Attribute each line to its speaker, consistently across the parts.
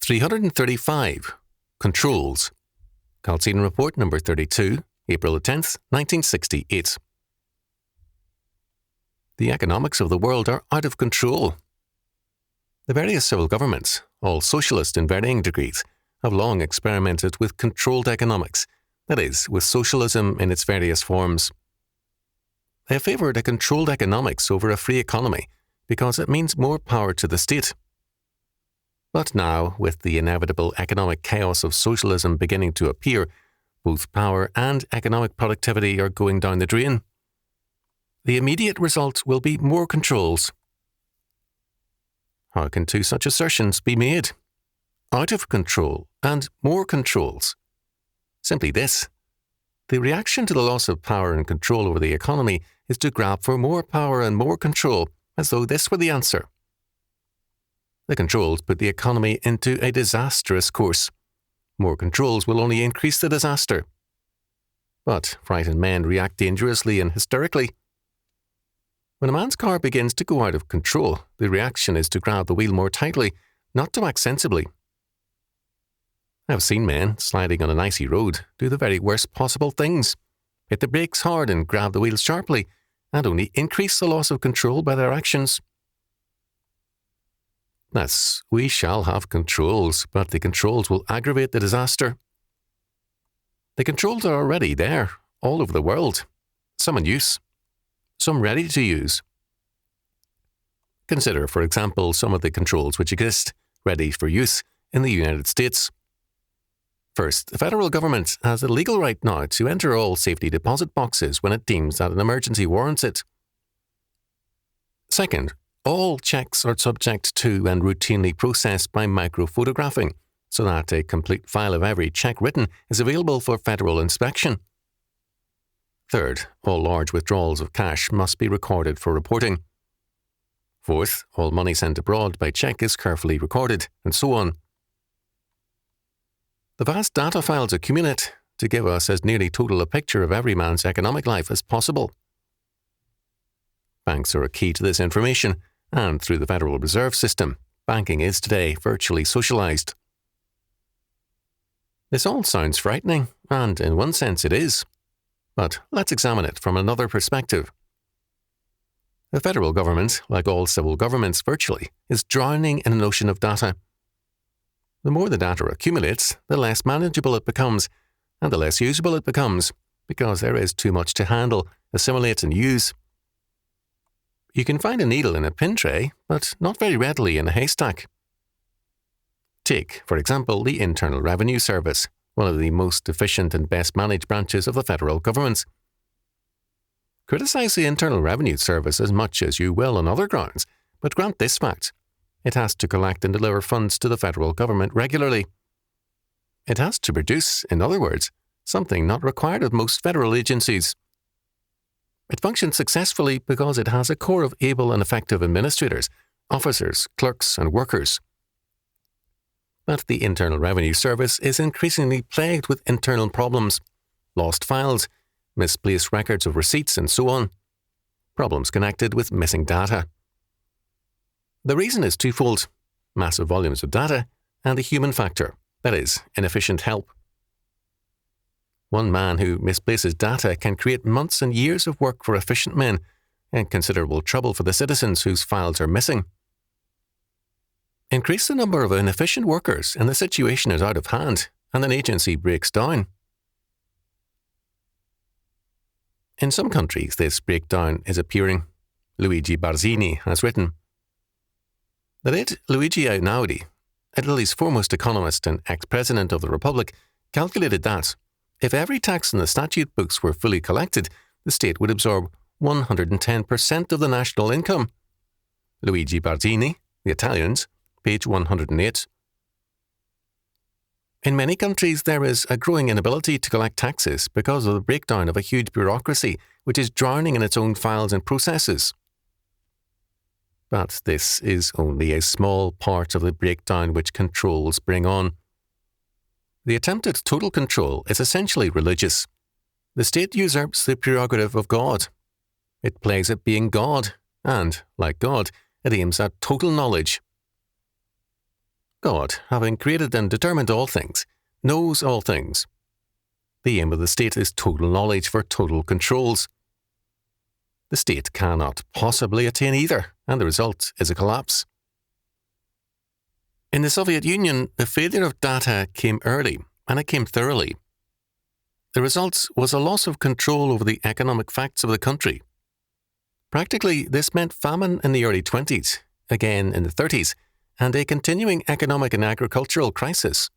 Speaker 1: 335. Controls. Chalcedon Report number 32, April 10th, 1968. The economics of the world are out of control. The various civil governments, all socialist in varying degrees, have long experimented with controlled economics, that is, with socialism in its various forms. They have favoured a controlled economics over a free economy because it means more power to the state. But now, with the inevitable economic chaos of socialism beginning to appear, both power and economic productivity are going down the drain. The immediate result will be more controls. How can two such assertions be made? Out of control and more controls. Simply this. The reaction to the loss of power and control over the economy is to grab for more power and more control, as though this were the answer. The controls put the economy into a disastrous course. More controls will only increase the disaster. But frightened men react dangerously and hysterically. When a man's car begins to go out of control, the reaction is to grab the wheel more tightly, not to act sensibly. I have seen men, sliding on an icy road, do the very worst possible things, hit the brakes hard and grab the wheels sharply, and only increase the loss of control by their actions. Yes, we shall have controls, but the controls will aggravate the disaster. The controls are already there, all over the world, some in use, some ready to use. Consider, for example, some of the controls which exist, ready for use, in the United States. First, the federal government has the legal right now to enter all safety deposit boxes when it deems that an emergency warrants it. Second, all checks are subject to and routinely processed by microphotographing, so that a complete file of every check written is available for federal inspection. Third, all large withdrawals of cash must be recorded for reporting. Fourth, all money sent abroad by check is carefully recorded, and so on. The vast data files accumulate to give us as nearly total a picture of every man's economic life as possible. Banks are a key to this information, and through the Federal Reserve System, banking is today virtually socialized. This all sounds frightening, and in one sense it is. But let's examine it from another perspective. The federal government, like all civil governments virtually, is drowning in an ocean of data. The more the data accumulates, the less manageable it becomes, and the less usable it becomes, because there is too much to handle, assimilate, and use. You can find a needle in a pin tray, but not very readily in a haystack. Take, for example, the Internal Revenue Service, one of the most efficient and best managed branches of the federal government. Criticise the Internal Revenue Service as much as you will on other grounds, but grant this fact. It has to collect and deliver funds to the federal government regularly. It has to produce, in other words, something not required of most federal agencies. It functions successfully because it has a core of able and effective administrators, officers, clerks, and workers. But the Internal Revenue Service is increasingly plagued with internal problems, lost files, misplaced records of receipts, and so on. Problems connected with missing data. The reason is twofold: massive volumes of data and the human factor, that is, inefficient help. One man who misplaces data can create months and years of work for efficient men, and considerable trouble for the citizens whose files are missing. Increase the number of inefficient workers and the situation is out of hand, and an agency breaks down. In some countries, this breakdown is appearing. Luigi Barzini has written, "The late Luigi Einaudi, Italy's foremost economist and ex-president of the Republic, calculated that, if every tax in the statute books were fully collected, the state would absorb 110% of the national income." Luigi Barzini, The Italians, page 108. In many countries, there is a growing inability to collect taxes because of the breakdown of a huge bureaucracy which is drowning in its own files and processes. But this is only a small part of the breakdown which controls bring on. The attempt at total control is essentially religious. The state usurps the prerogative of God. It plays at being God, and, like God, it aims at total knowledge. God, having created and determined all things, knows all things. The aim of the state is total knowledge for total controls. The state cannot possibly attain either, and the result is a collapse. In the Soviet Union, the failure of data came early, and it came thoroughly. The result was a loss of control over the economic facts of the country. Practically, this meant famine in the early 20s, again in the 30s, and a continuing economic and agricultural crisis.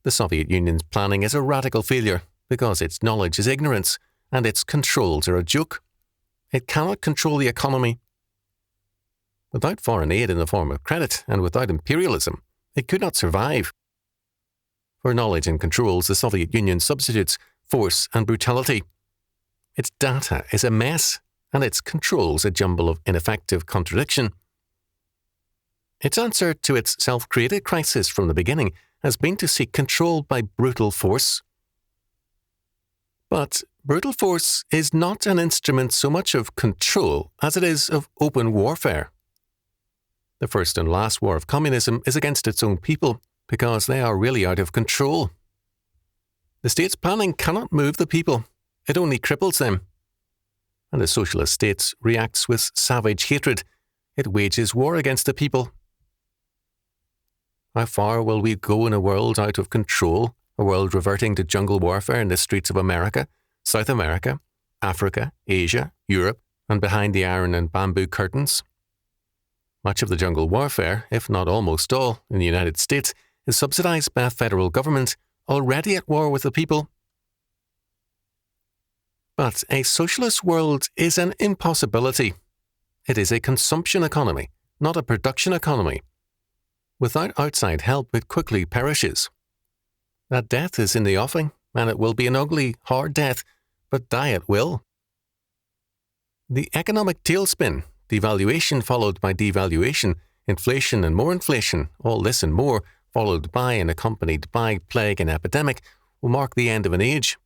Speaker 1: The Soviet Union's planning is a radical failure because its knowledge is ignorance and its controls are a joke. It cannot control the economy. Without foreign aid in the form of credit and without imperialism, it could not survive. For knowledge and controls, the Soviet Union substitutes force and brutality. Its data is a mess, and its controls a jumble of ineffective contradiction. Its answer to its self-created crisis from the beginning has been to seek control by brutal force. But brutal force is not an instrument so much of control as it is of open warfare. The first and last war of communism is against its own people because they are really out of control. The state's planning cannot move the people, it only cripples them. And the socialist state reacts with savage hatred. It wages war against the people. How far will we go in a world out of control, a world reverting to jungle warfare in the streets of America, South America, Africa, Asia, Europe, and behind the iron and bamboo curtains? Much of the jungle warfare, if not almost all, in the United States, is subsidized by a federal government already at war with the people. But a socialist world is an impossibility. It is a consumption economy, not a production economy. Without outside help, it quickly perishes. That death is in the offing, and it will be an ugly, hard death, but die it will. The economic tailspin, devaluation followed by devaluation, inflation and more inflation, all this and more, followed by and accompanied by plague and epidemic, will mark the end of an age.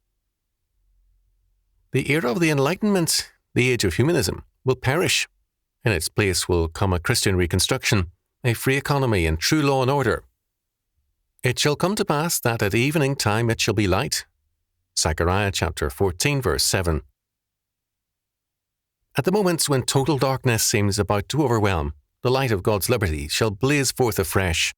Speaker 1: The era of the Enlightenment, the age of humanism, will perish. In its place will come a Christian reconstruction, a free economy and true law and order. It shall come to pass that at evening time it shall be light. Zechariah chapter 14 verse 7. At the moments when total darkness seems about to overwhelm, the light of God's liberty shall blaze forth afresh.